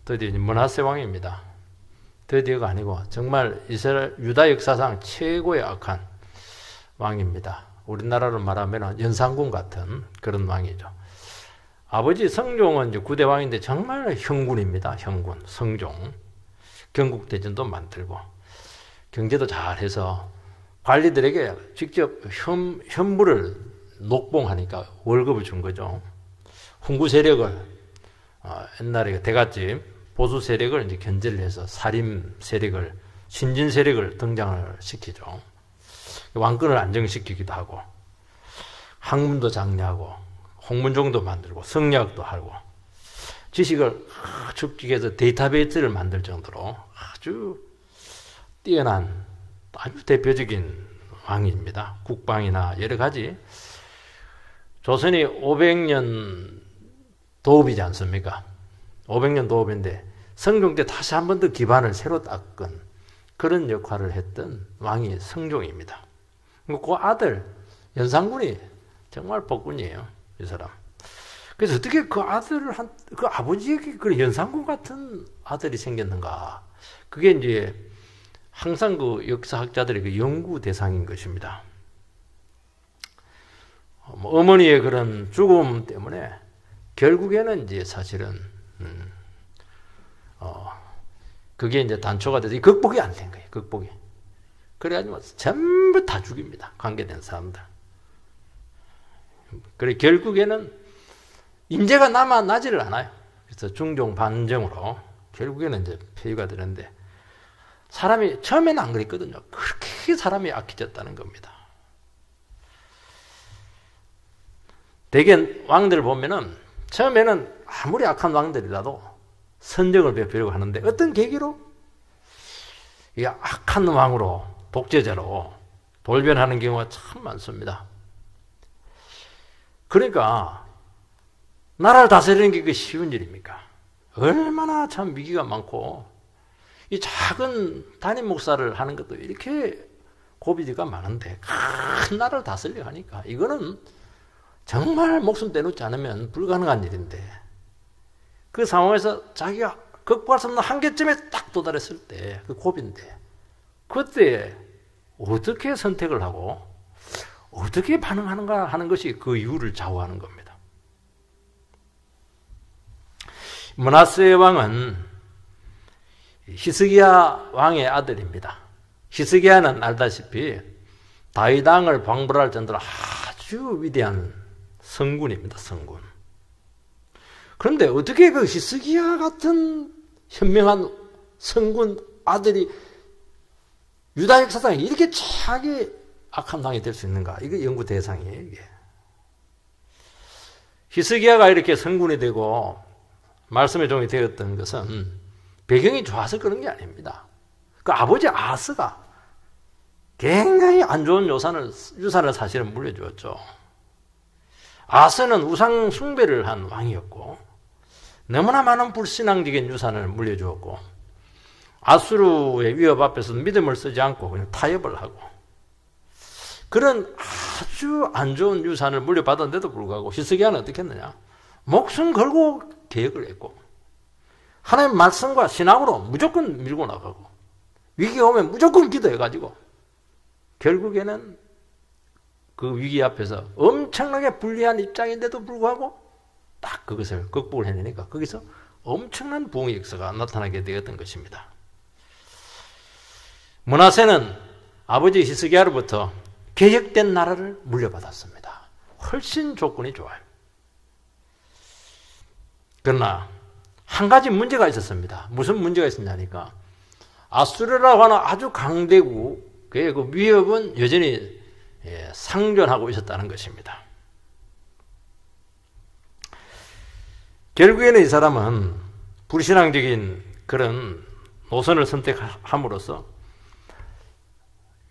드디어 므낫세 왕입니다. 드디어가 아니고 정말 이스라엘 유다 역사상 최고의 악한 왕입니다. 우리나라로 말하면 연산군 같은 그런 왕이죠. 아버지 성종은 이제 9대 왕인데 정말 형군입니다. 형군, 성종. 경국대전도 만들고 경제도 잘해서 관리들에게 직접 현물을 녹봉하니까 월급을 준 거죠. 훈구 세력을 옛날에 대갓집 보수 세력을 이제 견제를 해서 살림 세력을 신진 세력을 등장을 시키죠. 왕권을 안정시키기도 하고 학문도 장려하고 홍문종도 만들고 성리학도 하고 지식을 축적해서 데이터베이스를 만들 정도로 아주 뛰어난 아주 대표적인 왕입니다. 국방이나 여러 가지. 조선이 500년 도읍이지 않습니까? 500년 도읍인데 성종 때 다시 한 번 더 기반을 새로 닦은 그런 역할을 했던 왕이 성종입니다. 그 아들 연산군이 정말 복군이에요. 이 사람. 그래서 어떻게 그 아버지에게 그 연산군 같은 아들이 생겼는가? 그게 이제 항상 그 역사학자들의 그 연구 대상인 것입니다. 어머니의 그런 죽음 때문에 결국에는 이제 사실은 그게 이제 단초가 돼서 극복이 안 된 거예요. 극복이. 그래가지고 전부 다 죽입니다. 관계된 사람들. 그래 결국에는 인재가 남아나지를 않아요. 그래서 중종 반정으로 결국에는 이제 폐위가 되는데 사람이 처음에는 안 그랬거든요. 그렇게 사람이 악해졌다는 겁니다. 대개 왕들 보면은 처음에는 아무리 악한 왕들이라도 선정을 베푸려고 하는데 어떤 계기로 이 악한 왕으로 독재자로 돌변하는 경우가 참 많습니다. 그러니까 나라를 다스리는 게 쉬운 일입니까? 얼마나 참 위기가 많고 이 작은 담임 목사를 하는 것도 이렇게 고비가 많은데 큰 나라를 다스리려고 하니까 이거는 정말 목숨 떼놓지 않으면 불가능한 일인데 그 상황에서 자기가 극복할 수 없는 한계점에 딱 도달했을 때 그 고비인데 그때 어떻게 선택을 하고 어떻게 반응하는가 하는 것이 그 이유를 좌우하는 겁니다. 므낫세 왕은 히스기야 왕의 아들입니다. 히스기야는 알다시피 다윗 왕을 방불할 정도로 아주 위대한 성군입니다. 성군. 그런데 어떻게 그 히스기야 같은 현명한 성군 아들이 유다 역사상에 이렇게 차게 악한 왕이 될 수 있는가? 이게 연구 대상이에요. 이게. 히스기야가 이렇게 성군이 되고 말씀의 종이 되었던 것은 배경이 좋아서 그런 게 아닙니다. 그 아버지 아스가 굉장히 안 좋은 유산을 사실은 물려주었죠. 아스는 우상 숭배를 한 왕이었고 너무나 많은 불신앙적인 유산을 물려주었고 아수르의 위협 앞에서 믿음을 쓰지 않고 그냥 타협을 하고 그런 아주 안 좋은 유산을 물려받았는데도 불구하고 히스기야는 어떻게 했느냐? 목숨 걸고 계획을 했고 하나님의 말씀과 신앙으로 무조건 밀고 나가고 위기가 오면 무조건 기도해가지고 결국에는 그 위기 앞에서 엄청나게 불리한 입장인데도 불구하고 딱 그것을 극복을 해내니까 거기서 엄청난 부흥의 역사가 나타나게 되었던 것입니다. 므낫세는 아버지 히스기야로부터 개혁된 나라를 물려받았습니다. 훨씬 조건이 좋아요. 그러나 한 가지 문제가 있었습니다. 무슨 문제가 있었냐니까 아수르라고 하는 아주 강대국 그의 그 위협은 여전히 상존하고 있었다는 것입니다. 결국에는 이 사람은 불신앙적인 그런 노선을 선택함으로써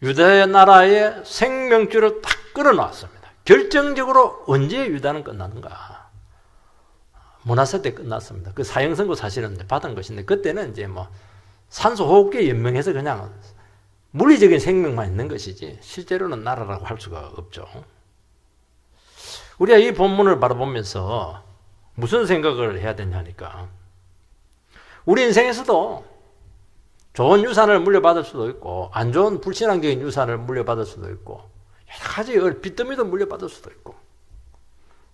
유다 나라의 생명줄을 딱 끌어놨습니다. 결정적으로 언제 유다는 끝나는가? 므낫세 때 끝났습니다. 그 사형선고 사실은 받은 것인데 그때는 이제 뭐 산소 호흡기에 연명해서 그냥 물리적인 생명만 있는 것이지 실제로는 나라라고 할 수가 없죠. 우리가 이 본문을 바라보면서 무슨 생각을 해야 되냐니까 우리 인생에서도 좋은 유산을 물려받을 수도 있고 안 좋은 불신앙적인 유산을 물려받을 수도 있고 여러 가지 빚더미도 물려받을 수도 있고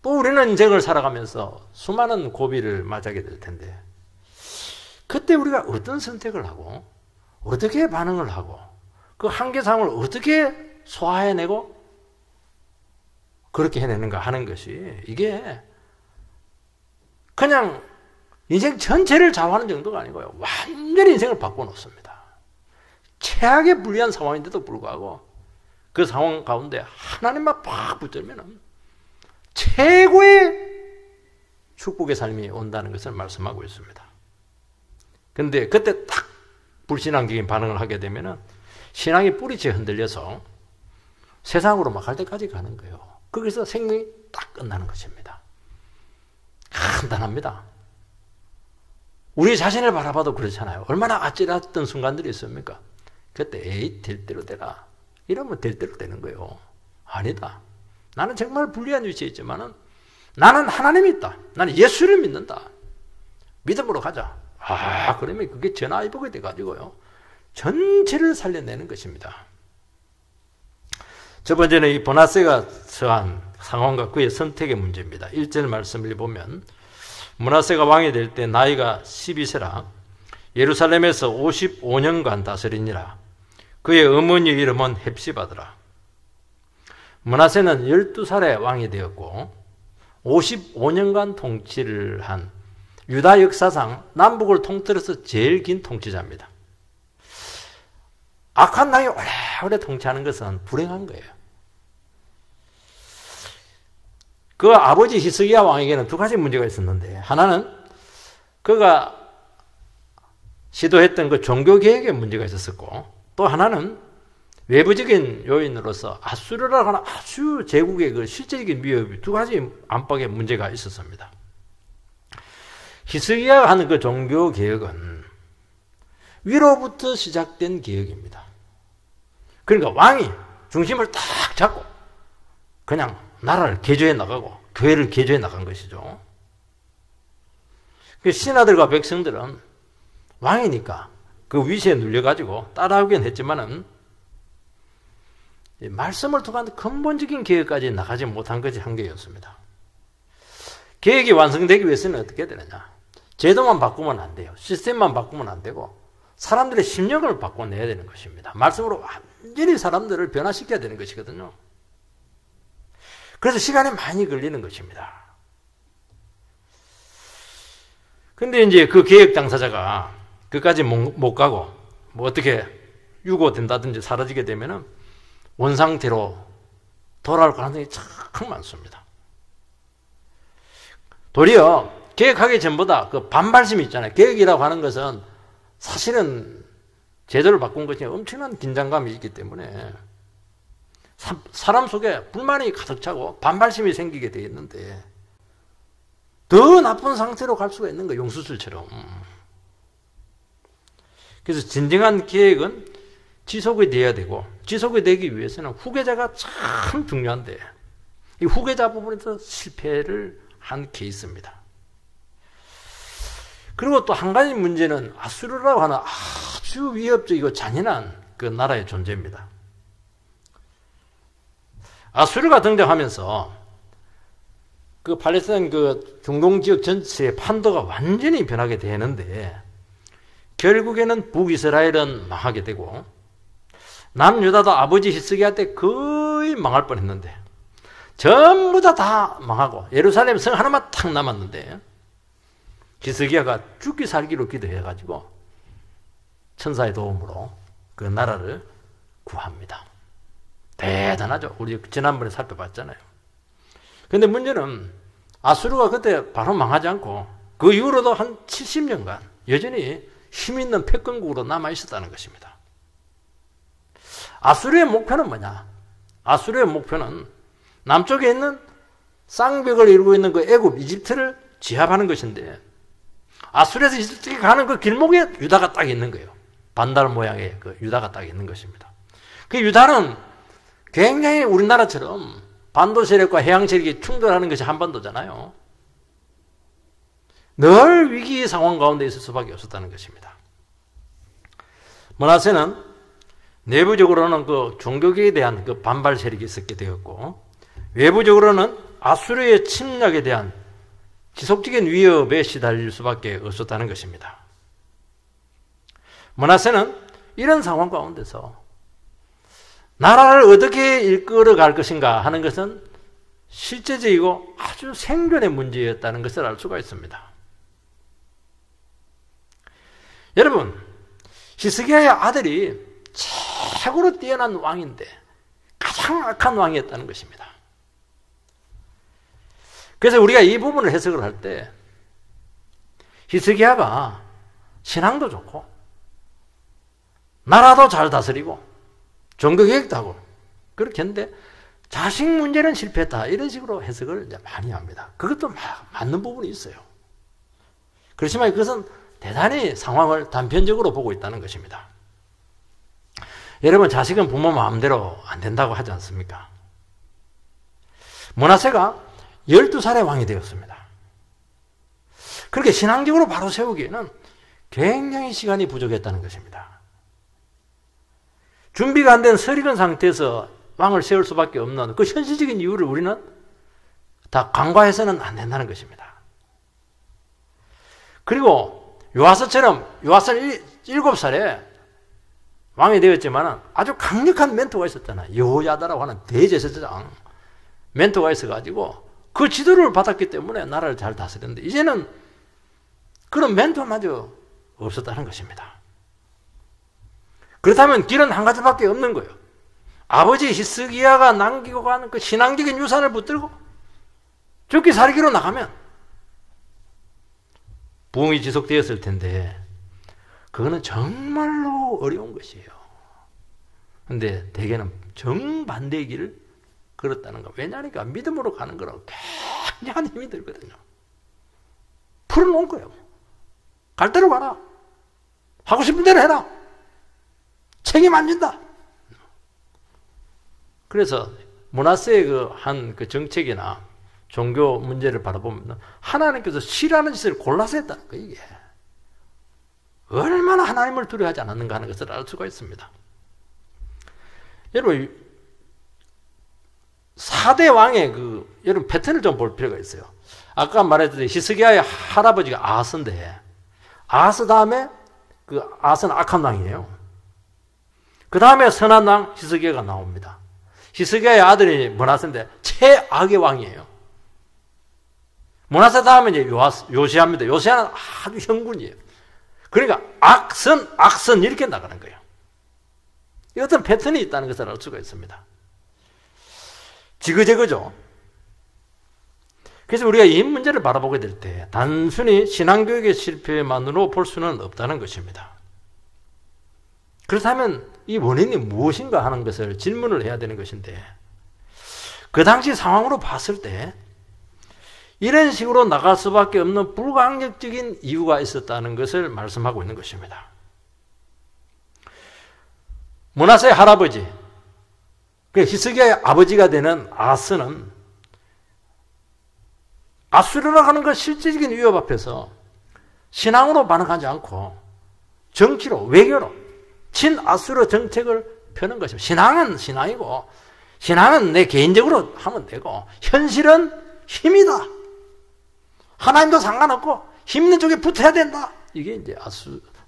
또 우리는 인생을 살아가면서 수많은 고비를 맞이하게 될 텐데 그때 우리가 어떤 선택을 하고 어떻게 반응을 하고 그 한계 상황을 어떻게 소화해내고 그렇게 해내는가 하는 것이 이게 그냥 인생 전체를 좌우하는 정도가 아니고요. 완전히 인생을 바꿔놓습니다. 최악의 불리한 상황인데도 불구하고 그 상황 가운데 하나님만 팍 붙들면 최고의 축복의 삶이 온다는 것을 말씀하고 있습니다. 근데 그때 딱 불신앙적인 반응을 하게 되면 신앙이 뿌리째 흔들려서 세상으로 막 갈 때까지 가는 거예요. 거기서 생명이 딱 끝나는 것입니다. 간단합니다. 우리 자신을 바라봐도 그렇잖아요. 얼마나 아찔했던 순간들이 있습니까? 그때 에이 될 대로 되라. 이러면 될 대로 되는 거예요. 아니다. 나는 정말 불리한 위치에 있지만은 나는 하나님이 있다. 나는 예수를 믿는다. 믿음으로 가자. 그러면 그게 전화위복이 돼가지고요. 전체를 살려내는 것입니다. 첫 번째는 이 므낫세가 처한 상황과 그의 선택의 문제입니다. 1절 말씀을 보면 므낫세가 왕이 될 때 나이가 12세라 예루살렘에서 55년간 다스리니라. 그의 어머니의 이름은 헵시바더라. 므낫세는 12살에 왕이 되었고 55년간 통치를 한 유다 역사상 남북을 통틀어서 제일 긴 통치자입니다. 악한 왕이 오래오래 통치하는 것은 불행한 거예요. 그 아버지 히스기야 왕에게는 두 가지 문제가 있었는데 하나는 그가 시도했던 그 종교개혁에 문제가 있었고 또 하나는 외부적인 요인으로서 아수르라고 하는 아주 제국의 그 실질적인 위협이 두 가지 안팎의 문제가 있었습니다. 히스기야가 하는 그 종교개혁은 위로부터 시작된 개혁입니다. 그러니까 왕이 중심을 딱 잡고 그냥 나라를 개조해 나가고 교회를 개조해 나간 것이죠. 신하들과 백성들은 왕이니까 그 위세에 눌려가지고 따라오긴 했지만은 말씀을 통한 근본적인 개혁까지 나가지 못한 것이 한계였습니다. 개혁이 완성되기 위해서는 어떻게 되느냐? 제도만 바꾸면 안 돼요. 시스템만 바꾸면 안 되고 사람들의 심령을 바꿔내야 되는 것입니다. 말씀으로 완전히 사람들을 변화시켜야 되는 것이거든요. 그래서 시간이 많이 걸리는 것입니다. 근데 이제 그 개혁 당사자가 그까지 못 가고 뭐 어떻게 유고된다든지 사라지게 되면은 원상태로 돌아올 가능성이 참 많습니다. 도리어 개혁하기 전보다 그 반발심이 있잖아요. 개혁이라고 하는 것은 사실은 제도를 바꾼 것이 엄청난 긴장감이 있기 때문에 사람 속에 불만이 가득 차고 반발심이 생기게 되어 있는데 더 나쁜 상태로 갈 수가 있는 거예요. 용수술처럼. 그래서 진정한 계획은 지속이 돼야 되고 지속이 되기 위해서는 후계자가 참 중요한데 이 후계자 부분에서 실패를 한 케이스입니다. 그리고 또 한 가지 문제는 아수르라고 하는 아주 위협적이고 잔인한 그 나라의 존재입니다. 아수르가 등장하면서 그 팔레스타인 그 중동 지역 전체의 판도가 완전히 변하게 되는데 결국에는 북이스라엘은 망하게 되고 남유다도 아버지 히스기야 때 거의 망할 뻔했는데 전부 다 망하고 예루살렘 성 하나만 탁 남았는데 히스기야가 죽기 살기로 기도해가지고 천사의 도움으로 그 나라를 구합니다. 대단하죠. 우리 지난번에 살펴봤잖아요. 근데 문제는 아수르가 그때 바로 망하지 않고 그 이후로도 한 70년간 여전히 힘있는 패권국으로 남아있었다는 것입니다. 아수르의 목표는 뭐냐? 아수르의 목표는 남쪽에 있는 쌍벽을 이루고 있는 그 애굽, 이집트를 제압하는 것인데 아수르에서 이집트에 가는 그 길목에 유다가 딱 있는 거예요. 반달 모양의 그 유다가 딱 있는 것입니다. 그 유다는 굉장히 우리나라처럼 반도 세력과 해양 세력이 충돌하는 것이 한반도잖아요. 늘 위기 상황 가운데 있을 수밖에 없었다는 것입니다. 므낫세는 내부적으로는 그 종교계에 대한 그 반발 세력이 있었게 되었고, 외부적으로는 아수르의 침략에 대한 지속적인 위협에 시달릴 수밖에 없었다는 것입니다. 므낫세는 이런 상황 가운데서 나라를 어떻게 이끌어 갈 것인가 하는 것은 실제적이고 아주 생존의 문제였다는 것을 알 수가 있습니다. 여러분, 히스기야의 아들이 최고로 뛰어난 왕인데 가장 악한 왕이었다는 것입니다. 그래서 우리가 이 부분을 해석을 할 때 히스기야가 신앙도 좋고 나라도 잘 다스리고 종교개혁도 하고 그렇게 했는데 자식 문제는 실패했다, 이런 식으로 해석을 이제 많이 합니다. 그것도 맞는 부분이 있어요. 그렇지만 그것은 대단히 상황을 단편적으로 보고 있다는 것입니다. 여러분, 자식은 부모 마음대로 안 된다고 하지 않습니까? 므낫세가 12살의 왕이 되었습니다. 그렇게 신앙적으로 바로 세우기에는 굉장히 시간이 부족했다는 것입니다. 준비가 안 된 설익은 상태에서 왕을 세울 수밖에 없는 그 현실적인 이유를 우리는 다 간과해서는 안 된다는 것입니다. 그리고 요아스처럼, 요아스는 7살에 왕이 되었지만 아주 강력한 멘토가 있었잖아요. 여호야다라고 하는 대제사장 멘토가 있어가지고 그 지도를 받았기 때문에 나라를 잘 다스렸는데 이제는 그런 멘토마저 없었다는 것입니다. 그렇다면 길은 한 가지밖에 없는 거예요. 아버지 히스기야가 남기고 가는 그 신앙적인 유산을 붙들고 죽기 살기로 나가면 부흥이 지속되었을 텐데 그거는 정말로 어려운 것이에요. 그런데 대개는 정반대의 길을 걸었다는 거. 왜냐하니까 믿음으로 가는 거라고 굉장한 힘이 들거든요. 풀어놓은 거예요. 갈 대로 가라. 하고 싶은 대로 해라. 책임 안 진다. 그래서 므낫세의 그 정책이나 종교 문제를 바라보면 하나님께서 싫어하는 짓을 골라서 했다는 거예요, 이게. 얼마나 하나님을 두려워하지 않았는가 하는 것을 알 수가 있습니다. 여러분, 4대 왕의 여러분 패턴을 좀 볼 필요가 있어요. 아까 말했듯이 히스기야의 할아버지가 아하스인데, 아하스 다음에 아하스는 악한 왕이에요. 그 다음에 선한 왕 히스기야가 나옵니다. 히스기야의 아들이 므낫세인데 최악의 왕이에요. 므낫세 다음에 이제 요시야입니다. 요시야는 아주 형군이에요. 그러니까 악선 이렇게 나가는 거예요. 이 어떤 패턴이 있다는 것을 알 수가 있습니다. 지그재그죠. 그래서 우리가 이 문제를 바라보게 될 때 단순히 신앙교육의 실패만으로 볼 수는 없다는 것입니다. 그렇다면 이 원인이 무엇인가 하는 것을 질문을 해야 되는 것인데, 그 당시 상황으로 봤을 때 이런 식으로 나갈 수밖에 없는 불가항력적인 이유가 있었다는 것을 말씀하고 있는 것입니다. 므낫세의 할아버지, 히스기야의 아버지가 되는 아하스는 아수르라고 하는 그 실질적인 위협 앞에서 신앙으로 반응하지 않고 정치로, 외교로 친아수르 정책을 펴는 것입니다. 신앙은 신앙이고, 신앙은 내 개인적으로 하면 되고, 현실은 힘이다. 하나님도 상관없고 힘있는 쪽에 붙어야 된다. 이게 이제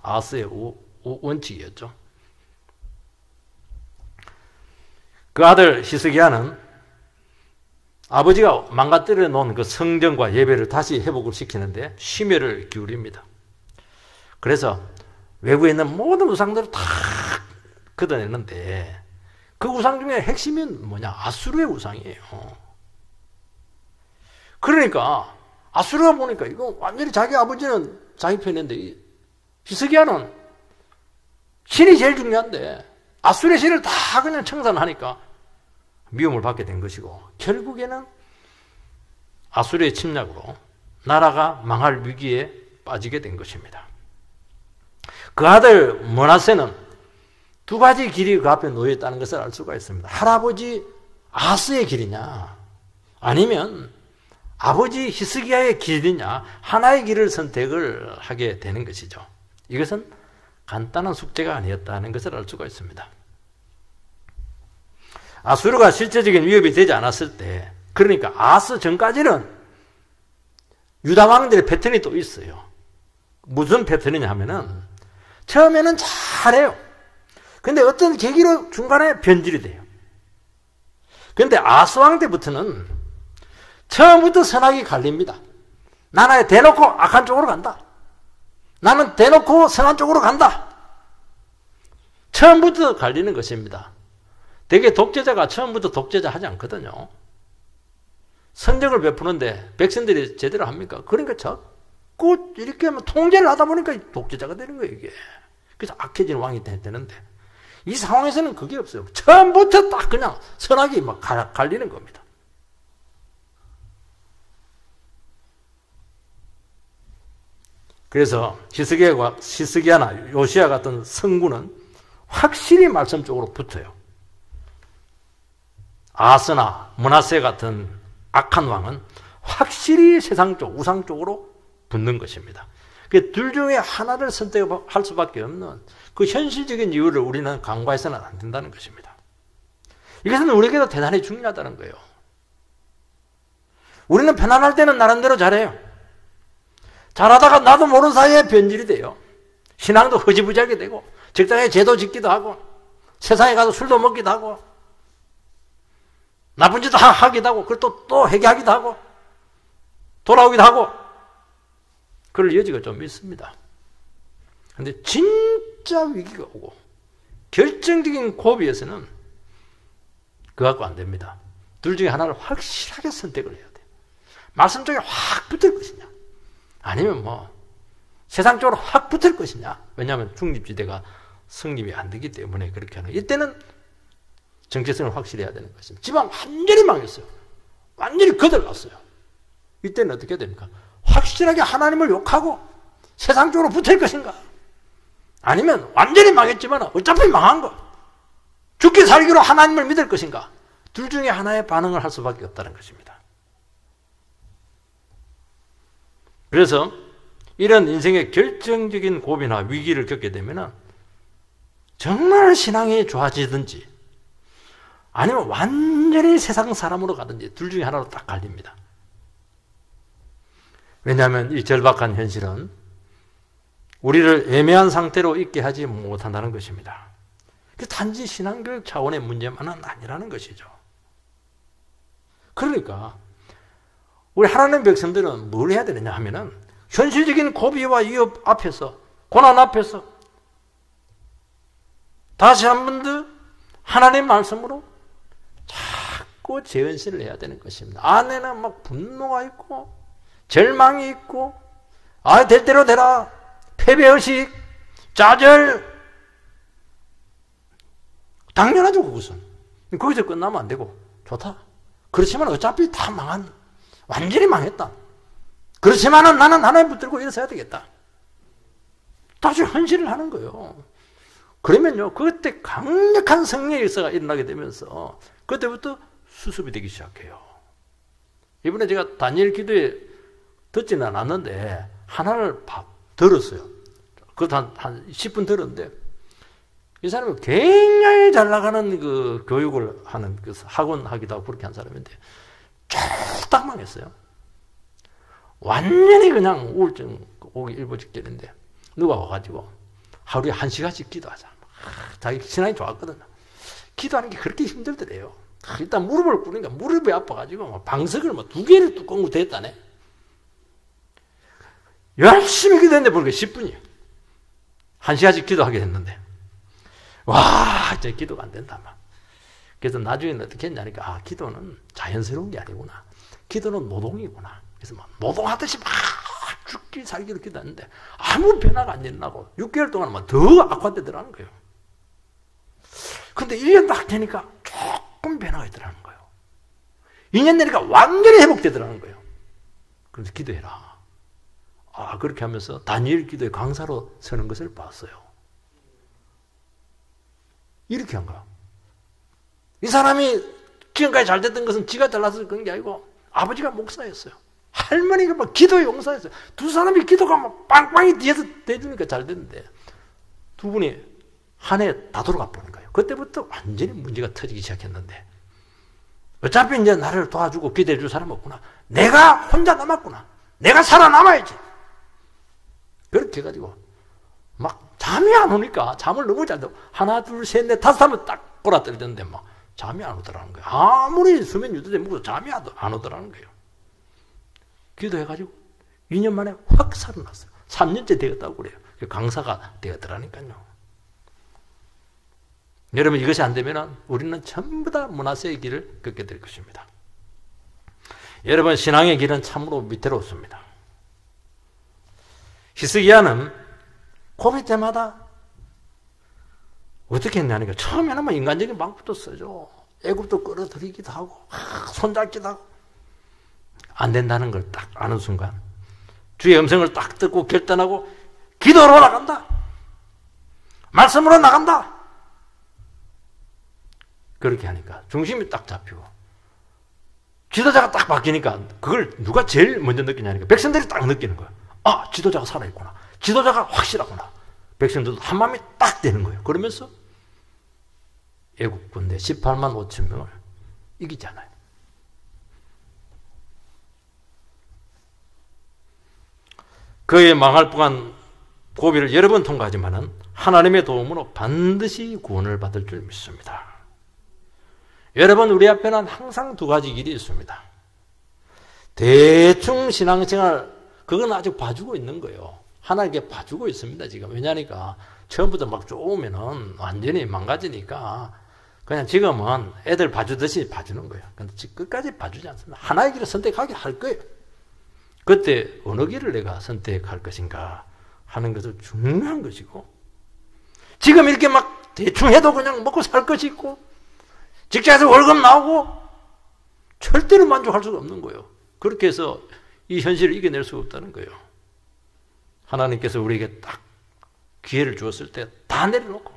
아하스의 원칙이었죠. 그 아들 히스기야는 아버지가 망가뜨려 놓은 그 성전과 예배를 다시 회복을 시키는데 심혈을 기울입니다. 그래서 외국에 있는 모든 우상들을 다 걷어내는데 그 우상 중에 핵심이 뭐냐? 아수르의 우상이에요. 그러니까 아수르가 보니까 이거 완전히 자기 아버지는 자기 편인데 히스기야는 신이 제일 중요한데 아수르의 신을 다 그냥 청산하니까 미움을 받게 된 것이고, 결국에는 아수르의 침략으로 나라가 망할 위기에 빠지게 된 것입니다. 그 아들 므낫세는 두 가지 길이 그 앞에 놓여 있다는 것을 알 수가 있습니다. 할아버지 아하스의 길이냐, 아니면 아버지 히스기야의 길이냐 하나의 길을 선택을 하게 되는 것이죠. 이것은 간단한 숙제가 아니었다는 것을 알 수가 있습니다. 아수르가 실제적인 위협이 되지 않았을 때, 그러니까 아스 전까지는 유다 왕들의 패턴이 또 있어요. 무슨 패턴이냐 하면은 처음에는 잘해요. 근데 어떤 계기로 중간에 변질이 돼요. 그런데 아스 왕 때부터는 처음부터 선악이 갈립니다. 나는 대놓고 악한 쪽으로 간다. 나는 대놓고 선한 쪽으로 간다. 처음부터 갈리는 것입니다. 대개 독재자가 처음부터 독재자 하지 않거든요. 선정을 베푸는데 백성들이 제대로 합니까? 그러니까 자꾸 이렇게 하면 통제를 하다 보니까 독재자가 되는 거예요, 이게. 그래서 악해진 왕이 되는데 이 상황에서는 그게 없어요. 처음부터 딱 그냥 선악이 막 갈리는 겁니다. 그래서 히스기야나 요시야 같은 성군은 확실히 말씀 쪽으로 붙어요. 아스나 므낫세 같은 악한 왕은 확실히 세상 쪽, 우상 쪽으로 붙는 것입니다. 둘 중에 하나를 선택할 수밖에 없는 그 현실적인 이유를 우리는 간과해서는 안 된다는 것입니다. 이것은 우리에게도 대단히 중요하다는 거예요. 우리는 편안할 때는 나름대로 잘해요. 잘하다가 나도 모르는 사이에 변질이 돼요. 신앙도 흐지부지하게 되고 적당히 제도 짓기도 하고 세상에 가서 술도 먹기도 하고 나쁜 짓도 하기도 하고 그걸 또 회개하기도 하고 돌아오기도 하고 그럴 여지가 좀 있습니다. 그런데 진짜 위기가 오고 결정적인 고비에서는 그거 갖고 안 됩니다. 둘 중에 하나를 확실하게 선택을 해야 돼요. 말씀 쪽에 확 붙을 것이냐 아니면 세상 쪽으로 확 붙을 것이냐. 왜냐하면 중립지대가 성립이 안 되기 때문에 그렇게 하는 거예요. 이때는 정체성을 확실히 해야 되는 것입니다. 지방 완전히 망했어요. 완전히 거들났어요. 이때는 어떻게 됩니까? 확실하게 하나님을 욕하고 세상 쪽으로 붙을 것인가? 아니면 완전히 망했지만 어차피 망한 거. 죽기 살기로 하나님을 믿을 것인가? 둘 중에 하나의 반응을 할 수밖에 없다는 것입니다. 그래서 이런 인생의 결정적인 고비나 위기를 겪게 되면 정말 신앙이 좋아지든지 아니면 완전히 세상 사람으로 가든지 둘 중에 하나로 딱 갈립니다. 왜냐하면 이 절박한 현실은 우리를 애매한 상태로 있게 하지 못한다는 것입니다. 단지 신앙교육 차원의 문제만은 아니라는 것이죠. 그러니까 우리 하나님 백성들은 뭘 해야 되느냐 하면은 현실적인 고비와 위협 앞에서 고난 앞에서 다시 한 번 더 하나님 말씀으로 자꾸 재현실을 해야 되는 것입니다. 안에는 막 분노가 있고 절망이 있고 될 대로 되라 패배의식 좌절 당연하죠. 그것은 거기서 끝나면 안 되고 좋다. 그렇지만 어차피 다 완전히 망했다. 그렇지만은 나는 하나님 붙들고 일어서야 되겠다. 다시 헌신을 하는 거예요. 그러면요, 그때 강력한 성령의 역사가 일어나게 되면서 그때부터 수습이 되기 시작해요. 이번에 제가 다니엘 기도에 듣지는 않았는데 하나를 들었어요. 그것도 한 10분 들었는데 이 사람은 굉장히 잘 나가는 그 교육을 하는 그 학원 하기도 하고 그렇게 한 사람인데 쫄딱 망했어요. 완전히 그냥 우울증 오기 일보 직전인데 누가 와가지고 하루에 1시간씩 기도하자. 자기 신앙이 좋았거든요. 기도하는 게 그렇게 힘들더래요. 일단 무릎을 꿇으니까 무릎이 아파가지고 방석을 2개를 두꺼운 거 됐다네. 열심히 기도했는데 보니까 10분이에요. 1시간씩 기도하게 됐는데 와, 진짜 기도가 안 된다. 그래서 나중에는 어떻게 했냐니까 기도는 자연스러운 게 아니구나. 기도는 노동이구나. 그래서 노동하듯이 막 죽기 살기를 기도했는데 아무 변화가 안 일어나고 6개월 동안 더 악화되더라는 거예요. 근데 1년 딱 되니까 조금 변화가 있더라는 거예요. 2년 되니까 완전히 회복되더라는 거예요. 그래서 기도해라. 그렇게 하면서 다니엘 기도의 강사로 서는 것을 봤어요. 이렇게 한 거야. 이 사람이 지금까지 잘 됐던 것은 지가 잘나서 그런 게 아니고 아버지가 목사였어요. 할머니가 막 기도 용사했어요. 두 사람이 기도가 막 빵빵이 뒤에서 대주니까 잘 됐는데 두 분이 한 해 다 돌아가 버린 거예요. 그때부터 완전히 문제가 터지기 시작했는데 어차피 이제 나를 도와주고 기대해 줄 사람 없구나. 내가 혼자 남았구나. 내가 살아남아야지. 그렇게 해가지고 막 잠이 안 오니까 잠을 너무 잘 자고 하나 둘 셋 넷 다섯 하면 딱 꼬라뜨리던데 막 잠이 안 오더라는 거예요. 아무리 수면 유도제 먹어도 잠이 안 오더라는 거예요. 기도해가지고 2년 만에 확 살아났어요. 3년째 되었다고 그래요. 강사가 되었더라니까요. 여러분 이것이 안 되면 우리는 전부 다 문화세의 길을 걷게 될 것입니다. 여러분 신앙의 길은 참으로 위태롭습니다. 히스기야는 고비 때마다 어떻게 했냐니까 처음에는 뭐 인간적인 방법도 쓰죠. 애굽도 끌어들이기도 하고 손잡기도 하고 안 된다는 걸 딱 아는 순간 주의 음성을 딱 듣고 결단하고 기도로 나간다. 말씀으로 나간다. 그렇게 하니까 중심이 딱 잡히고 지도자가 딱 바뀌니까 그걸 누가 제일 먼저 느끼냐니까 백성들이 딱 느끼는 거예요. 아, 지도자가 살아있구나. 지도자가 확실하구나. 백성들도 한마음이 딱 되는 거예요. 그러면서 애국 군대 18만 5천 명을 이기잖아요. 그의 망할 뻔한 고비를 여러 번 통과하지만은 하나님의 도움으로 반드시 구원을 받을 줄 믿습니다. 여러분 우리 앞에는 항상 두 가지 길이 있습니다. 대충 신앙생활 그건 아직 봐주고 있는 거예요. 하나님께 봐주고 있습니다. 지금 왜냐니까 처음부터 막 좋으면은 완전히 망가지니까 그냥 지금은 애들 봐주듯이 봐주는 거예요. 근데 끝까지 봐주지 않습니다. 하나의 길을 선택하게 할 거예요. 그때 어느 길을 내가 선택할 것인가 하는 것은 중요한 것이고 지금 이렇게 막 대충 해도 그냥 먹고 살 것이 있고 직장에서 월급 나오고 절대로 만족할 수가 없는 거예요. 그렇게 해서 이 현실을 이겨낼 수가 없다는 거예요. 하나님께서 우리에게 딱 기회를 주었을 때 다 내려놓고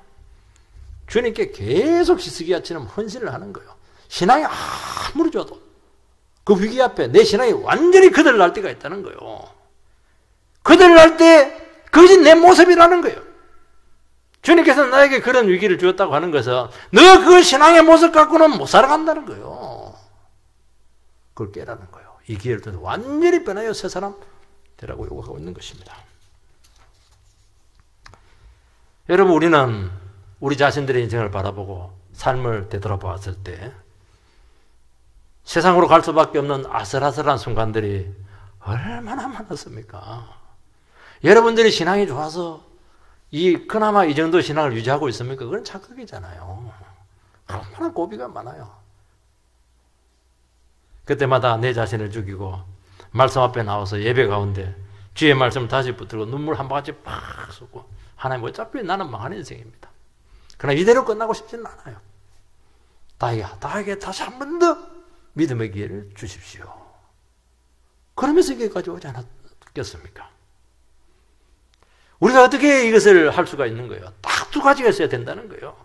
주님께 계속 히스기야처럼 헌신을 하는 거예요. 신앙이 아무리 좋아도 그 위기 앞에 내 신앙이 완전히 거들날 때가 있다는 거예요. 거들날 때 그것이 내 모습이라는 거예요. 주님께서 나에게 그런 위기를 주었다고 하는 것은 너 그 신앙의 모습 갖고는 못 살아간다는 거예요. 그걸 깨라는 거예요. 이 기회를 통해서 완전히 변하여 새 사람 되라고 요구하고 있는 것입니다. 여러분 우리는 우리 자신들의 인생을 바라보고 삶을 되돌아보았을 때 세상으로 갈 수밖에 없는 아슬아슬한 순간들이 얼마나 많았습니까? 여러분들이 신앙이 좋아서 그나마 이 정도 신앙을 유지하고 있습니까? 그건 착각이잖아요. 얼마나 고비가 많아요. 그때마다 내 자신을 죽이고 말씀 앞에 나와서 예배 가운데 주의 말씀을 다시 붙들고 눈물 한 바가지 팍 쏟고 하나님 어차피 나는 망하는 인생입니다. 그러나 이대로 끝나고 싶지는 않아요. 나에게 다시 한 번 더 믿음의 기회를 주십시오. 그러면서 여기까지 오지 않았겠습니까? 우리가 어떻게 이것을 할 수가 있는 거예요? 딱 두 가지가 있어야 된다는 거예요.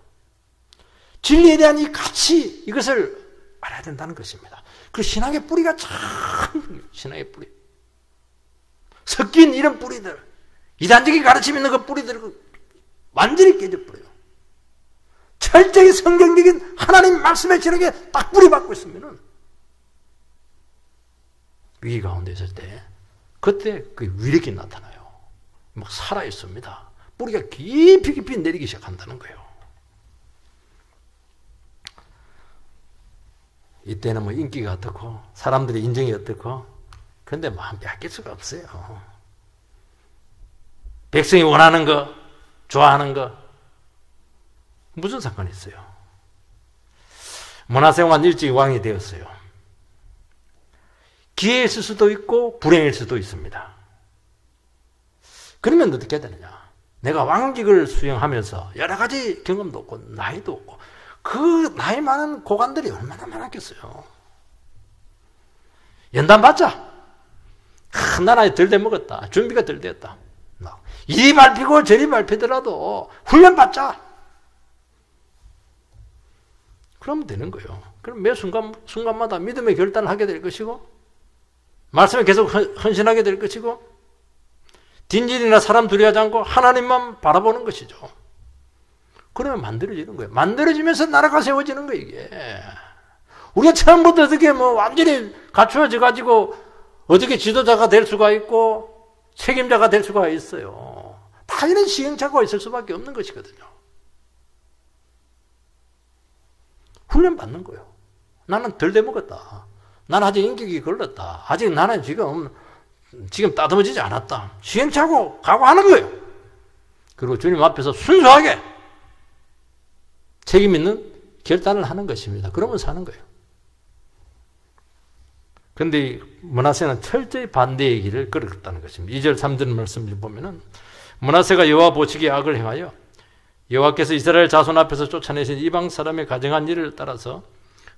진리에 대한 이 가치, 이것을 알아야 된다는 것입니다. 그 신앙의 뿌리가 참, 신앙의 뿌리. 섞인 이런 뿌리들, 이단적인 가르침 있는 그 뿌리들을 완전히 깨져버려요. 철저히 성경적인 하나님 말씀의 진흙에 딱 뿌리 박고 있으면은 위기 가운데 있을 때, 그때 그 위력이 나타나요. 막 살아있습니다. 뿌리가 깊이 깊이 내리기 시작한다는 거예요. 이때는 뭐 인기가 어떻고, 사람들의 인정이 어떻고, 그런데 마음 빼앗길 수가 없어요. 백성이 원하는 거, 좋아하는 거, 무슨 상관이 있어요? 문하세왕은 일찍 왕이 되었어요. 기회일 수도 있고 불행일 수도 있습니다. 그러면 어떻게 해야 되느냐? 내가 왕직을 수행하면서 여러 가지 경험도 없고 나이도 없고 그 나이 많은 고관들이 얼마나 많았겠어요. 연단 받자. 나라에 덜 돼먹었다. 준비가 덜 됐다. 이리 밟히고 저리 밟히더라도 훈련 받자. 그러면 되는 거예요. 그럼 매 순간마다 믿음의 결단을 하게 될 것이고 말씀에 계속 헌신하게 될 것이고 딘질이나 사람 두려워하지 않고 하나님만 바라보는 것이죠. 그러면 만들어지는 거예요. 만들어지면서 나라가 세워지는 거예요, 이게. 우리가 처음부터 어떻게 완전히 갖추어져 가지고 어떻게 지도자가 될 수가 있고 책임자가 될 수가 있어요. 다 이런 시행착오가 있을 수밖에 없는 것이거든요. 훈련 받는 거예요. 나는 덜 돼먹었다. 나는 아직 인격이 걸렸다. 아직 나는 지금 따듬어지지 않았다. 시행착오 각오하는 거예요. 그리고 주님 앞에서 순수하게 책임 있는 결단을 하는 것입니다. 그러면 사는 거예요. 그런데 므낫세는 철저히 반대의 길을 걸었다는 것입니다. 2절 3절 말씀을 보면은 므낫세가 여호와 보시기에 악을 행하여 여호와께서 이스라엘 자손 앞에서 쫓아내신 이방 사람의 가정한 일을 따라서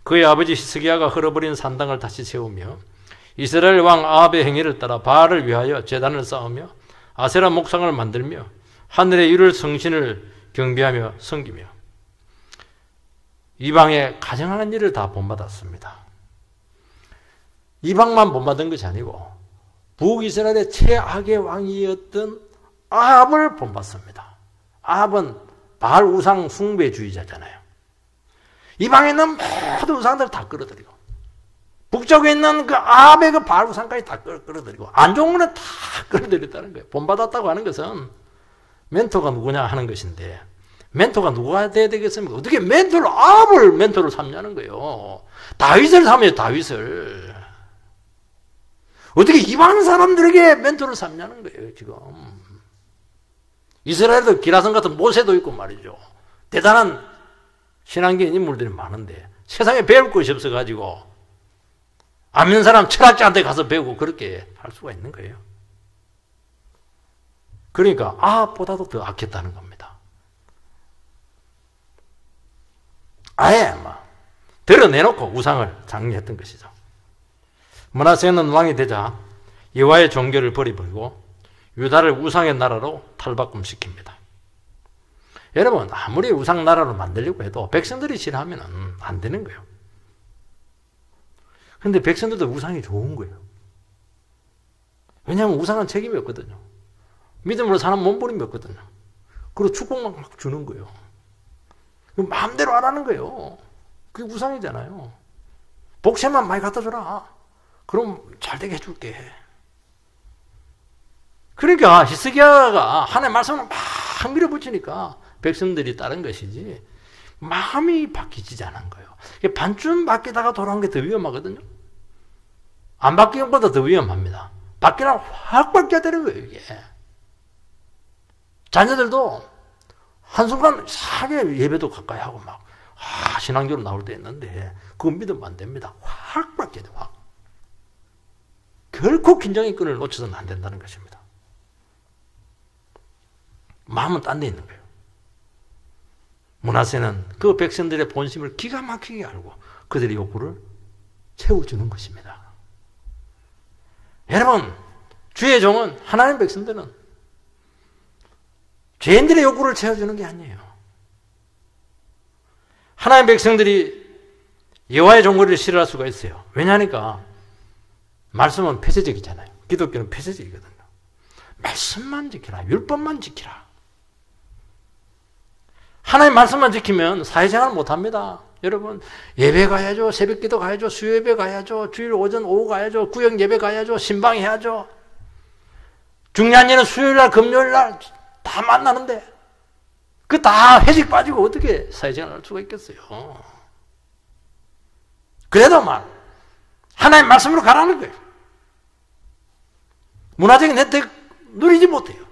그의 아버지 히스기야가 흘러버린 산당을 다시 세우며 이스라엘 왕 아합의 행위를 따라 바알을 위하여 제단을 쌓으며 아세라 목상을 만들며 하늘의 이를 성신을 경배하며 섬기며 이방의 가증한 일을 다 본받았습니다. 이방만 본받은 것이 아니고 북이스라엘의 최악의 왕이었던 아합을 본받습니다. 아합은 바알 우상 숭배주의자잖아요. 이방에 있는 모든 우상들을 다 끌어들이고 북쪽에 있는 그 아합의 그 바알 우상까지 다 끌어들이고 안 좋은 거는 다 끌어들였다는 거예요. 본받았다고 하는 것은 멘토가 누구냐 하는 것인데 멘토가 누가 돼야 되겠습니까? 어떻게 아합을 멘토로 삼냐는 거예요. 다윗을 삼아요, 다윗을. 어떻게 이방 사람들에게 멘토를 삼냐는 거예요, 지금. 이스라엘도 기라성 같은 모세도 있고 말이죠. 대단한 신앙계인 인물들이 많은데 세상에 배울 것이 없어가지고 안 믿는 사람 철학자한테 가서 배우고 그렇게 할 수가 있는 거예요. 그러니까 아합보다도 더 악했다는 겁니다. 아예 드러내놓고 우상을 장려했던 것이죠. 므낫세는 왕이 되자 여호와의 종교를 버리고 유다를 우상의 나라로 탈바꿈시킵니다. 여러분 아무리 우상 나라로 만들려고 해도 백성들이 싫어하면 안 되는 거예요. 그런데 백성들도 우상이 좋은 거예요. 왜냐하면 우상은 책임이 없거든요. 믿음으로 사는 몸부림이 없거든요. 그리고 축복만 막 주는 거예요. 마음대로 하라는 거예요. 그게 우상이잖아요. 복채만 많이 갖다 줘라. 그럼 잘 되게 해줄게. 그러니까 히스기야가 하나님의 말씀을 막 밀어붙이니까 백성들이 따른 것이지 마음이 바뀌지 않은 거예요. 반쯤 바뀌다가 돌아온 게 더 위험하거든요. 안 바뀌는 것보다 더 위험합니다. 바뀌나 확 바뀌어야 되는 거예요, 이게. 자녀들도 한순간 이상하게 예배도 가까이 하고 신앙적으로 나올 때 있는데 그건 믿으면 안 됩니다. 확 바뀌어야 돼요, 확. 결코 긴장의 끈을 놓쳐서는 안 된다는 것입니다. 마음은 딴 데 있는 거예요. 므낫세는 그 백성들의 본심을 기가 막히게 알고 그들의 욕구를 채워주는 것입니다. 여러분, 주의 종은 하나님 백성들은 죄인들의 욕구를 채워주는 게 아니에요. 하나님 백성들이 여호와의 종거리를 싫어할 수가 있어요. 왜냐하니까 말씀은 폐쇄적이잖아요. 기독교는 폐쇄적이거든요. 말씀만 지키라. 율법만 지키라. 하나님 말씀만 지키면 사회생활 못합니다. 여러분 예배 가야죠. 새벽기도 가야죠. 수요예배 가야죠. 주일 오전 오후 가야죠. 구역 예배 가야죠. 신방해야죠. 중요한 일은 수요일날 금요일날 다 만나는데 그 다 회식 빠지고 어떻게 사회생활 할 수가 있겠어요. 그래도 하나님 말씀으로 가라는 거예요. 문화적인 혜택 누리지 못해요.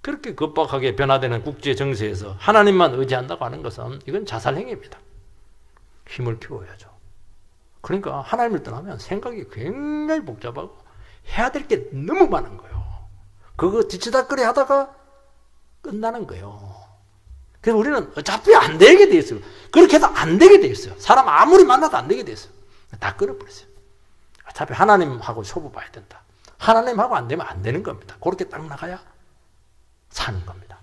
그렇게 급박하게 변화되는 국제 정세에서 하나님만 의지한다고 하는 것은 이건 자살행위입니다. 힘을 키워야죠. 그러니까 하나님을 떠나면 생각이 굉장히 복잡하고 해야 될 게 너무 많은 거예요. 그거 뒤치다거리 하다가 끝나는 거예요. 그래서 우리는 어차피 안 되게 돼 있어요. 그렇게 해도 안 되게 돼 있어요. 사람 아무리 만나도 안 되게 돼 있어요. 다 끊어버렸어요. 어차피 하나님하고 쇼부 봐야 된다. 하나님하고 안 되면 안 되는 겁니다. 그렇게 딱 나가야 사는 겁니다.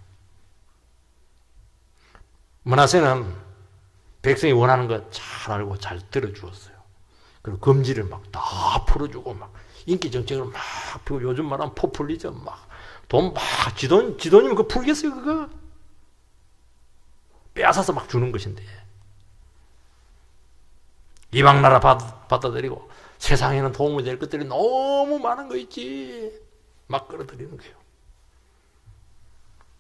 므낫세는 백성이 원하는 것 잘 알고 잘 들어주었어요. 그리고 금지를 막 다 풀어주고 막 인기 정책을 막 피고 요즘 말하면 포퓰리즘 막 돈 막 지돈이면 그거 풀겠어요 그거? 빼앗아서 막 주는 것인데 이방 나라 받아들이고 세상에는 도움이 될 것들이 너무 많은 거 있지 막 끌어들이는 거예요.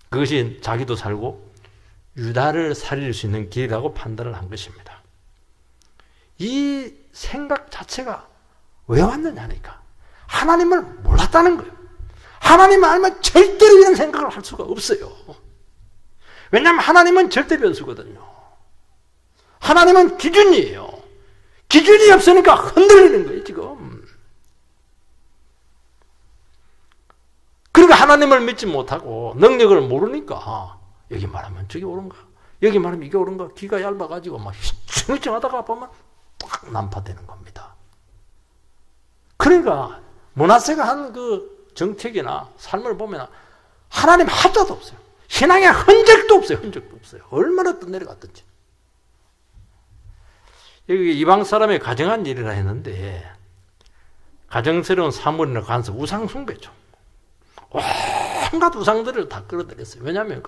그것이 자기도 살고 유다를 살릴 수 있는 길이라고 판단을 한 것입니다. 이 생각 자체가 왜 왔느냐니까 하나님을 몰랐다는 거예요. 하나님을 알면 절대로 이런 생각을 할 수가 없어요. 왜냐하면 하나님은 절대 변수거든요. 하나님은 기준이에요. 기준이 없으니까 흔들리는 거예요 지금. 그러니까 하나님을 믿지 못하고 능력을 모르니까 여기 말하면 저기 옳은가 여기 말하면 이게 옳은가 귀가 얇아가지고 막 휘청휘청하다가 보면 딱 난파되는 겁니다. 그러니까 므낫세가 한 그 정책이나 삶을 보면 하나님 하자도 없어요. 신앙의 흔적도 없어요. 흔적도 없어요. 얼마나 떠내려갔든지. 여기 이방 사람의 가정한 일이라 했는데 가정스러운 사물이나 간섭 우상 숭배죠. 온갖 우상들을 다 끌어들였어요. 왜냐하면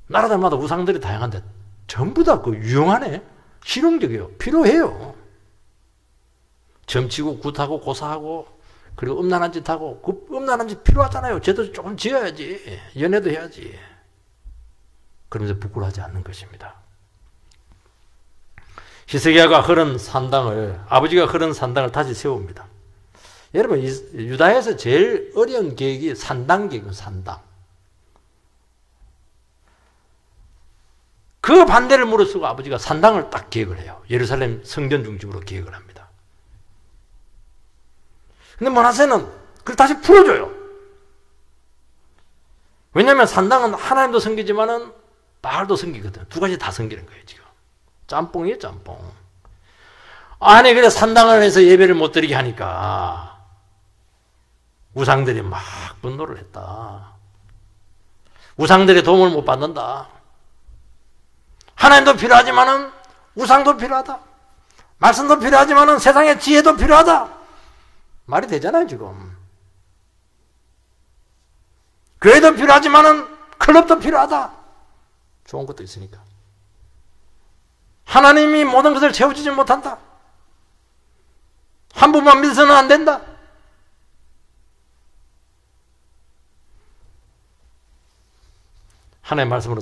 나라들마다 우상들이 다양한데 전부 다 그 유용하네. 실용적이에요. 필요해요. 점치고 굿하고 고사하고 그리고 음란한 짓 하고 그 음란한 짓 필요하잖아요. 죄도 조금 지어야지. 연애도 해야지. 그러면서 부끄러워하지 않는 것입니다. 히스기야가 흐른 산당을 아버지가 흐른 산당을 다시 세웁니다. 여러분 유다에서 제일 어려운 계획이 산당 계획은 산당. 그 반대를 무릅쓰고 아버지가 산당을 딱 계획을 해요. 예루살렘 성전 중심으로 계획을 합니다. 근데 므낫세는 그걸 다시 풀어줘요. 왜냐하면 산당은 하나님도 섬기지만은 바알도 섬기거든. 두 가지 다 섬기는 거예요 지금. 짬뽕이에요 짬뽕. 아니 그래 산당을 해서 예배를 못 드리게 하니까 우상들이 막 분노를 했다. 우상들의 도움을 못 받는다. 하나님도 필요하지만은 우상도 필요하다. 말씀도 필요하지만은 세상의 지혜도 필요하다. 말이 되잖아요 지금. 교회도 필요하지만은 클럽도 필요하다. 좋은 것도 있으니까. 하나님이 모든 것을 채워주지 못한다. 한 분만 믿어서는 안 된다. 하나님의 말씀으로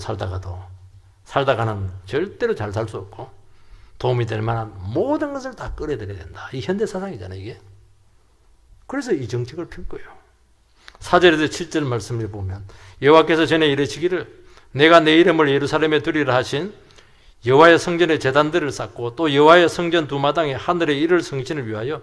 살다가는 절대로 잘 살 수 없고 도움이 될 만한 모든 것을 다 끌어들여야 된다. 이 현대 사상이잖아요 이게. 그래서 이 정책을 펼 거예요. 4절에서 7절 말씀을 보면 여호와께서 전에 이르시기를 내가 내 이름을 예루살렘에 두리라 하신 여호와의 성전에 제단들을 쌓고 또 여호와의 성전 두 마당에 하늘의 일을 성신을 위하여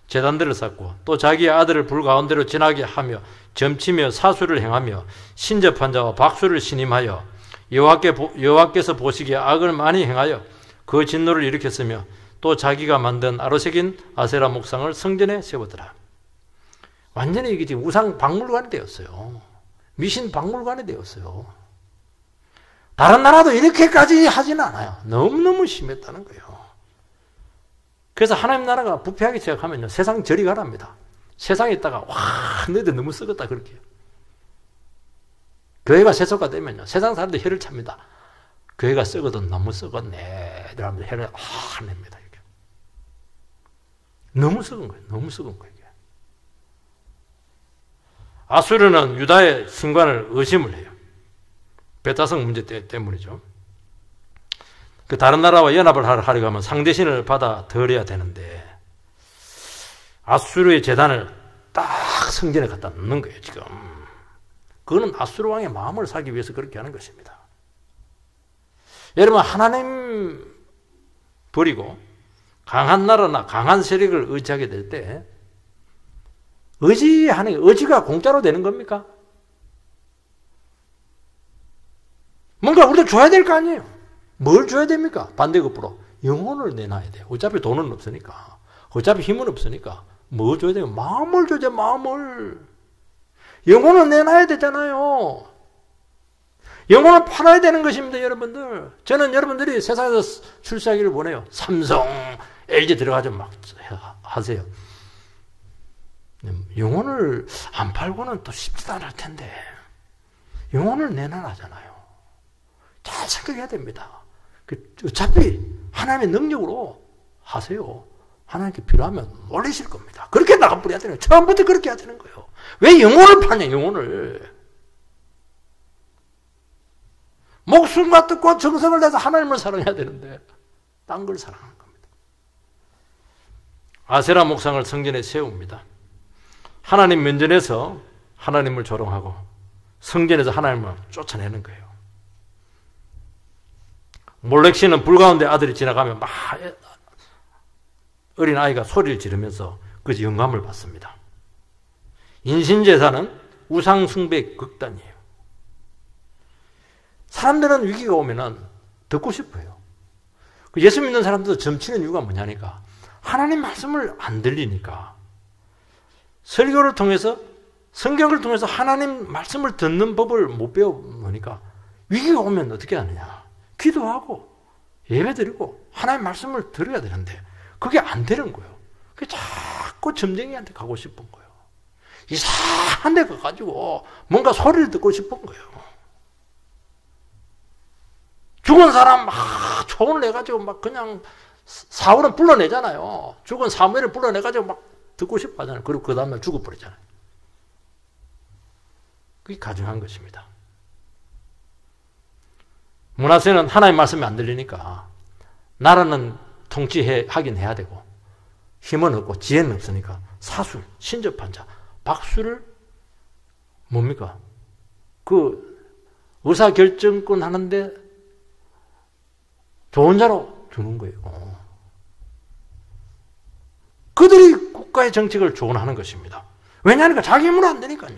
제단들을 쌓고 또 자기의 아들을 불 가운데로 지나게 하며 점치며 사수를 행하며 신접한 자와 박수를 신임하여 여호와께서 보시기에 악을 많이 행하여 그 진노를 일으켰으며 또 자기가 만든 아로새긴 아세라 목상을 성전에 세우더라. 완전히 이게 지금 우상 박물관이 되었어요. 미신 박물관이 되었어요. 다른 나라도 이렇게까지 하지는 않아요. 너무너무 심했다는 거예요. 그래서 하나님 나라가 부패하기 시작하면요. 세상 저리 가랍니다. 세상에 있다가 와 너희들 너무 썩었다 그렇게. 교회가 세속화 되면요. 세상 사람들 혀를 찹니다. 교회가 썩어도 너무 썩었네. 이러면서 혀를 냅니다. 이렇게. 너무 썩은 거예요. 너무 썩은 거예요. 아수르는 유다의 신관을 의심을 해요. 베타성 문제 때문이죠. 그 다른 나라와 연합을 하려고 하면 상대신을 받아들여야 되는데 아수르의 제단을 딱 성전에 갖다 놓는 거예요 지금. 그거는 아수르 왕의 마음을 사기 위해서 그렇게 하는 것입니다. 여러분 하나님 버리고 강한 나라나 강한 세력을 의지하게 될 때 의지가 공짜로 되는 겁니까? 뭔가 우리도 줘야 될 거 아니에요. 뭘 줘야 됩니까? 반대급부로 영혼을 내놔야 돼요. 어차피 돈은 없으니까. 어차피 힘은 없으니까. 뭐 줘야 돼요? 마음을 줘야 돼요. 마음을. 영혼을 내놔야 되잖아요. 영혼을 팔아야 되는 것입니다. 여러분들. 저는 여러분들이 세상에서 출세하기를 원해요. 삼성, LG 들어가서 막 하세요. 영혼을 안 팔고는 또 쉽지도 않을 텐데 영혼을 내놔라잖아요. 잘 생각해야 됩니다. 어차피 하나님의 능력으로 하세요. 하나님께 필요하면 올리실 겁니다. 그렇게 나가버려야 되는 거예요. 처음부터 그렇게 해야 되는 거예요. 왜 영혼을 파냐, 영혼을. 목숨과 뜻과 정성을 내서 하나님을 사랑해야 되는데 딴 걸 사랑하는 겁니다. 아세라 목상을 성전에 세웁니다. 하나님 면전에서 하나님을 조롱하고 성전에서 하나님을 쫓아내는 거예요. 몰렉시는 불 가운데 아들이 지나가면 막 어린아이가 소리를 지르면서 그 영감을 받습니다. 인신제사는 우상숭배의 극단이에요. 사람들은 위기가 오면은 듣고 싶어요. 예수 믿는 사람들도 점치는 이유가 뭐냐니까 하나님 말씀을 안 들리니까 설교를 통해서 성경을 통해서 하나님 말씀을 듣는 법을 못 배워보니까 위기가 오면 어떻게 하느냐 기도하고 예배드리고 하나님 말씀을 들어야 되는데 그게 안 되는 거예요. 그게 자꾸 점쟁이한테 가고 싶은 거예요. 이상한 데 가가지고 뭔가 소리를 듣고 싶은 거예요. 죽은 사람 막 초혼을 내가지고 막 그냥 사울은 불러내잖아요. 죽은 사무엘을 불러내가지고 막 듣고 싶어 하잖아요. 그리고 그 다음날 죽어버리잖아요. 그게 가증한 것입니다. 므낫세는 하나님 말씀이 안 들리니까 나라는 통치하긴 해야 되고 힘은 없고 지혜는 없으니까 사술, 신접한 자, 박수를 뭡니까? 그 의사결정권 하는데 좋은 자로 주는 거예요. 그들이 국가의 정책을 조언하는 것입니다. 왜냐하니까 자기 힘으로 안 되니까요.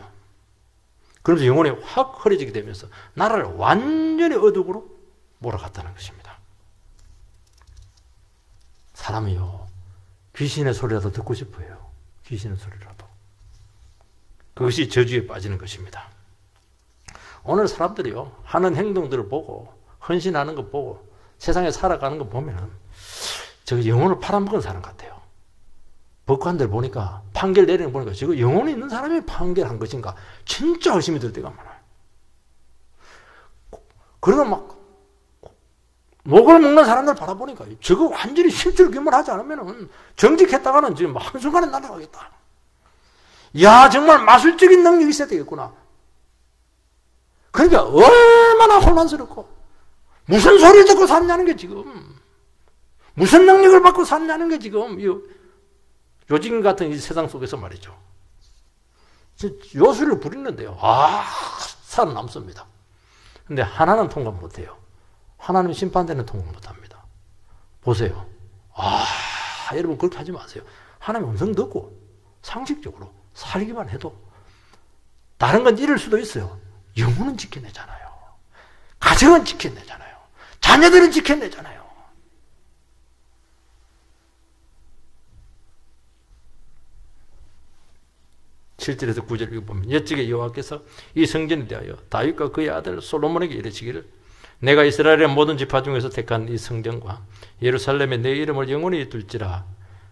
그러면서 영혼이 확 흐려지게 되면서 나라를 완전히 어둠으로 몰아갔다는 것입니다. 사람이요, 귀신의 소리라도 듣고 싶어요. 귀신의 소리라도. 그것이 저주에 빠지는 것입니다. 오늘 사람들이요, 하는 행동들을 보고 헌신하는 거 보고 세상에 살아가는 거 보면 저거 영혼을 팔아먹은 사람 같아요. 법관들 보니까 판결 내리는 거 보니까 저거 영혼이 있는 사람이 판결한 것인가 진짜 의심이 들 때가 많아요. 그러다 막 목을 먹는 사람들 바라보니까 저거 완전히 실질규모를 하지 않으면 정직했다가는 지금 한순간에 날아가겠다. 야, 정말 마술적인 능력이 있어야 되겠구나. 그러니까 얼마나 혼란스럽고 무슨 소리를 듣고 샀냐는 게 지금 무슨 능력을 받고 샀냐는 게 지금 요즘 같은 이 세상 속에서 말이죠. 요술을 부리는데요. 살아남습니다. 근데 하나는 통과 못해요. 하나님 심판되는 통과 못합니다. 보세요. 여러분 그렇게 하지 마세요. 하나님 음성 듣고 상식적으로 살기만 해도 다른 건 잃을 수도 있어요. 영혼은 지켜내잖아요. 가정은 지켜내잖아요. 자녀들은 지켜내잖아요. 7절에서 9절 보면 옛적에 여호와께서 이 성전에 대하여 다윗과 그의 아들 솔로몬에게 이르시기를 내가 이스라엘의 모든 지파 중에서 택한 이 성전과 예루살렘에 내 이름을 영원히 둘지라.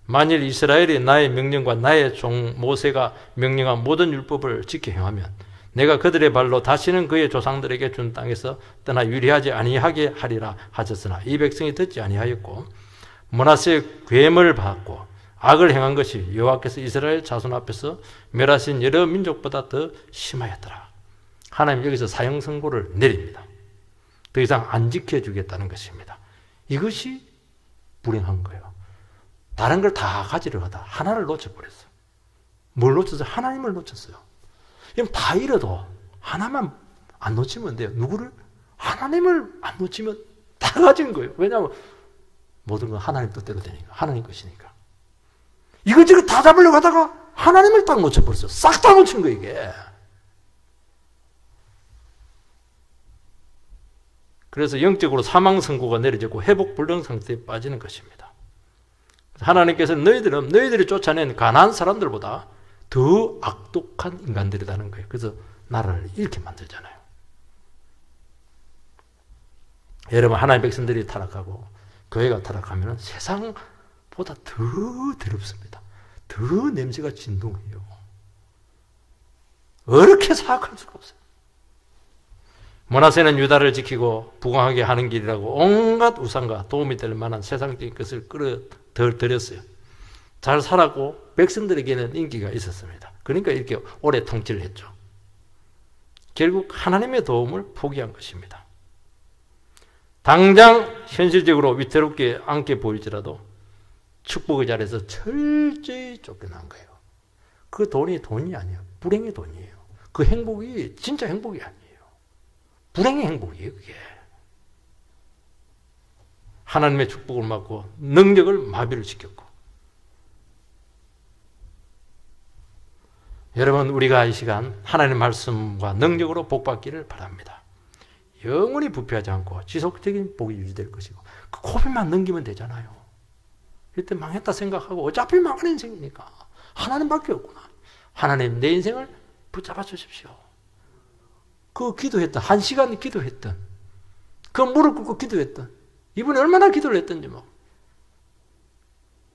만일 이스라엘이 나의 명령과 나의 종 모세가 명령한 모든 율법을 지켜 행하면 내가 그들의 발로 다시는 그의 조상들에게 준 땅에서 떠나 유리하지 아니하게 하리라 하셨으나 이 백성이 듣지 아니하였고 므낫세의 괴물 받고 악을 행한 것이 여호와께서 이스라엘 자손 앞에서 멸하신 여러 민족보다 더 심하였더라. 하나님 여기서 사형 선고를 내립니다. 더 이상 안 지켜주겠다는 것입니다. 이것이 불행한 거예요. 다른 걸 다 가지러 가다 하나를 놓쳐버렸어요. 뭘 놓쳤어요? 하나님을 놓쳤어요. 그럼 다 잃어도 하나만 안 놓치면 돼요. 누구를? 하나님을 안 놓치면 다 가진 거예요. 왜냐하면 모든 건 하나님 뜻대로 되니까. 하나님 것이니까. 이것저것 다 잡으려고 하다가 하나님을 딱 놓쳐버렸어요. 싹 다 놓친 거예요, 이게. 그래서 영적으로 사망 선고가 내려지고 회복 불능 상태에 빠지는 것입니다. 하나님께서는 너희들이 쫓아낸 가난한 사람들보다 더 악독한 인간들이라는 거예요. 그래서 나라를 잃게 만들잖아요. 여러분, 하나님의 백성들이 타락하고 교회가 타락하면 세상 보다 더 더럽습니다. 더 냄새가 진동해요. 어렵게 사악할 수가 없어요. 므낫세는 유다를 지키고 부강하게 하는 길이라고 온갖 우상과 도움이 될 만한 세상적인 것을 끌어들였어요. 잘 살았고 백성들에게는 인기가 있었습니다. 그러니까 이렇게 오래 통치를 했죠. 결국 하나님의 도움을 포기한 것입니다. 당장 현실적으로 위태롭게 않게 보일지라도 축복의 자리에서 철저히 쫓겨난 거예요. 그 돈이 돈이 아니에요. 불행의 돈이에요. 그 행복이 진짜 행복이 아니에요. 불행의 행복이에요, 그게. 하나님의 축복을 받고 능력을 마비를 시켰고. 여러분, 우리가 이 시간 하나님의 말씀과 능력으로 복받기를 바랍니다. 영원히 부패하지 않고 지속적인 복이 유지될 것이고, 그 코비만 넘기면 되잖아요. 이때 망했다 생각하고 어차피 망한 인생이니까 하나님밖에 없구나. 하나님, 내 인생을 붙잡아 주십시오. 그 기도했던, 1시간 기도했던, 그 무릎 꿇고 기도했던, 이분이 얼마나 기도를 했던지 막.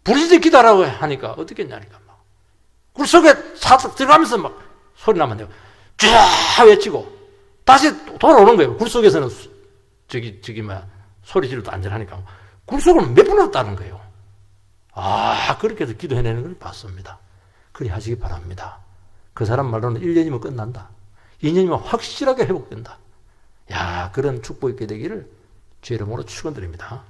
부르짖어 기도하라고 하니까 어떻게 했냐니까 막. 굴 속에 들어가면서 막 소리 나면 돼요. 쫙 외치고, 다시 돌아오는 거예요. 굴 속에서는 소리 지르도 안전하니까. 굴 속으로 몇 분 왔다는 거예요. 아, 그렇게 해서 기도해내는 걸 봤습니다. 그리 하시기 바랍니다. 그 사람 말로는 1년이면 끝난다. 2년이면 확실하게 회복된다. 야, 그런 축복 있게 되기를 주의 이름으로 축원드립니다.